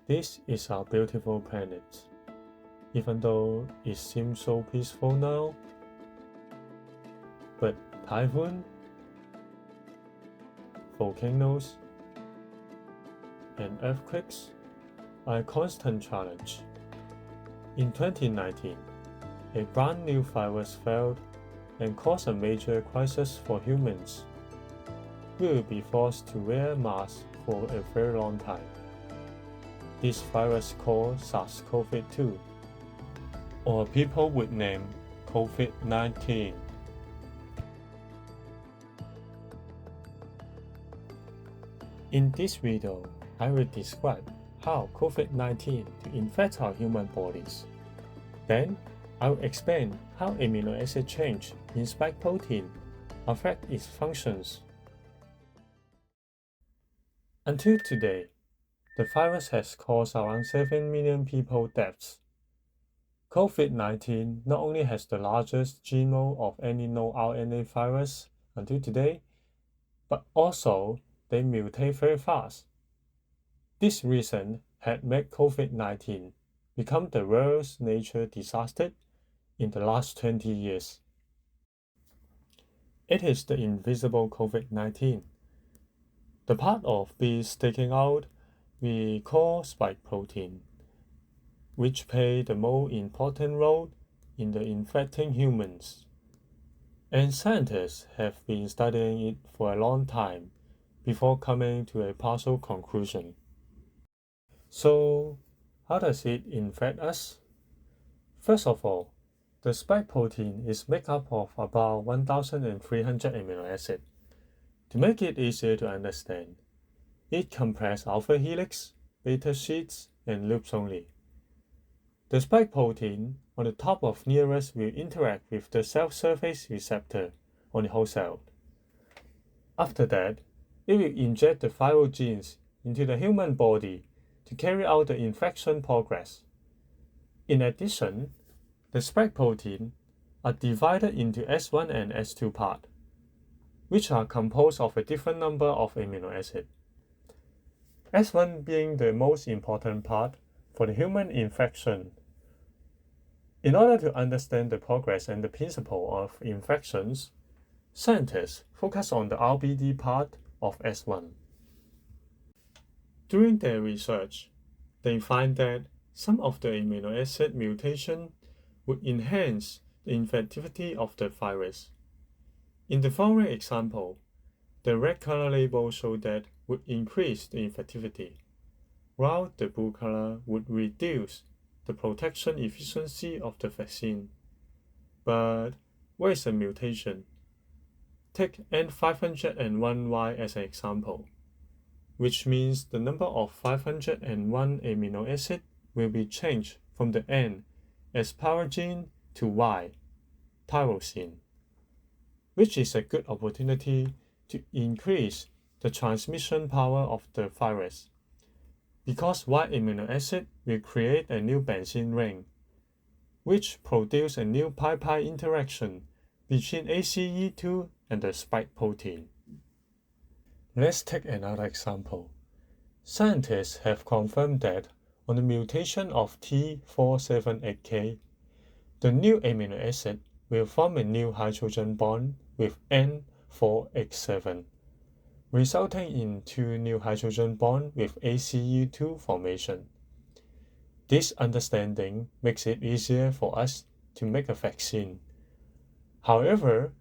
This is our beautiful planet. Even though it seems so peaceful now, but typhoon, volcanoes, and earthquakes are a constant challenge. In 2019, a brand new virus failed and caused a major crisis for humans. We will be forced to wear masks for a very long time. This virus called SARS COVID-2, or people would name COVID-19. In this video, I will describe how COVID-19 to infect our human bodies. Then, I will explain how amino acid change in spike protein affect its functions. Until today, the virus has caused around 7 million people deaths. COVID-19 not only has the largest genome of any known RNA virus until today, but also they mutate very fast. This reason had made COVID-19 become the world's natural disaster in the last 20 years. It is the invisible COVID-19. The part of this sticking out we call spike protein, which play the most important role in the infecting humans. And scientists have been studying it for a long time before coming to a partial conclusion. So, how does it infect us? First of all, the spike protein is made up of about 1,300 amino acids. To make it easier to understand, it comprises alpha helix, beta sheets, and loops only. The spike protein on the top of nearest will interact with the cell surface receptor on the whole cell. After that, it will inject the viral genes into the human body to carry out the infection progress. In addition, the spike protein are divided into S1 and S2 part, which are composed of a different number of amino acids. S1 being the most important part for the human infection. In order to understand the progress and the principle of infections, scientists focus on the RBD part of S1. During their research, they find that some of the amino acid mutation would enhance the infectivity of the virus. In the following example, the red color label showed that would increase the infectivity, while the blue color would reduce the protection efficiency of the vaccine. But what is a mutation? Take N501Y as an example, which means the number of 501 amino acid will be changed from the N asparagine to Y, tyrosine, which is a good opportunity to increase the transmission power of the virus, because Y amino acid will create a new benzene ring, which produces a new pi-pi interaction between ACE2 and the spike protein. Let's take another example. Scientists have confirmed that on the mutation of T478K, the new amino acid will form a new hydrogen bond with N4H7, resulting in two new hydrogen bonds with ACU2 formation. This understanding makes it easier for us to make a vaccine. However,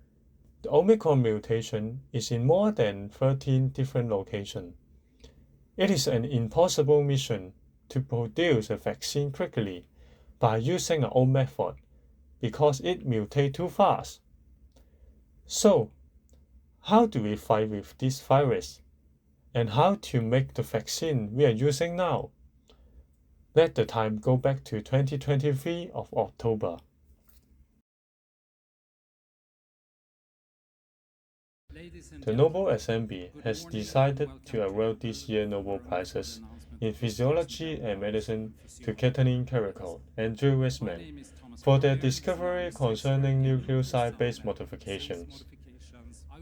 the Omicron mutation is in more than 13 different locations. It is an impossible mission to produce a vaccine quickly by using our own method because it mutates too fast. So, how do we fight with this virus? And how to make the vaccine we are using now? Let the time go back to 2023 of October. The Nobel Assembly has decided to award this year's Nobel Prizes in Physiology and Medicine to Kathleen Carrico and Drew Weissman for their discovery concerning nucleoside-based modifications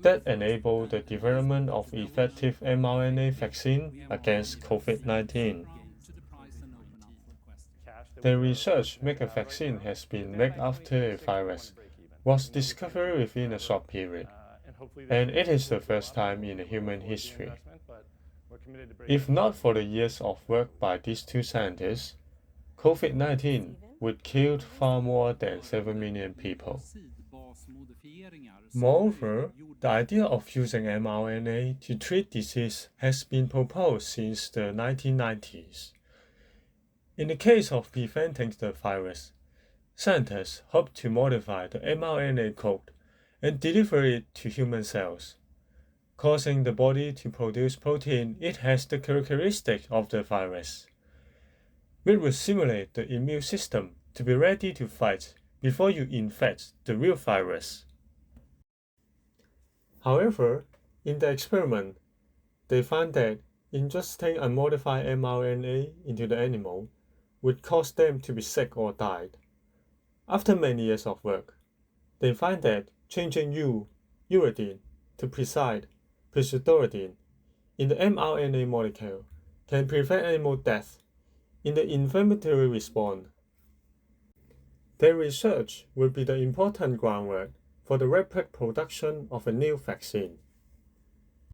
that enable the development of effective mRNA vaccine against COVID-19. The research make a vaccine has been made after a virus was discovered within a short period, and it is the first time in human history. If not for the years of work by these two scientists, COVID-19 would kill far more than 7 million people. Moreover, the idea of using mRNA to treat disease has been proposed since the 1990s. In the case of preventing the virus, scientists hope to modify the mRNA code and deliver it to human cells, causing the body to produce protein it has the characteristic of the virus. It will simulate the immune system to be ready to fight before you infect the real virus. However, in the experiment, they found that injecting unmodified mRNA into the animal would cause them to be sick or die. After many years of work, they find that changing uridine to presidotine in the mRNA molecule can prevent animal death in the inflammatory response. Their research will be the important groundwork for the rapid production of a new vaccine.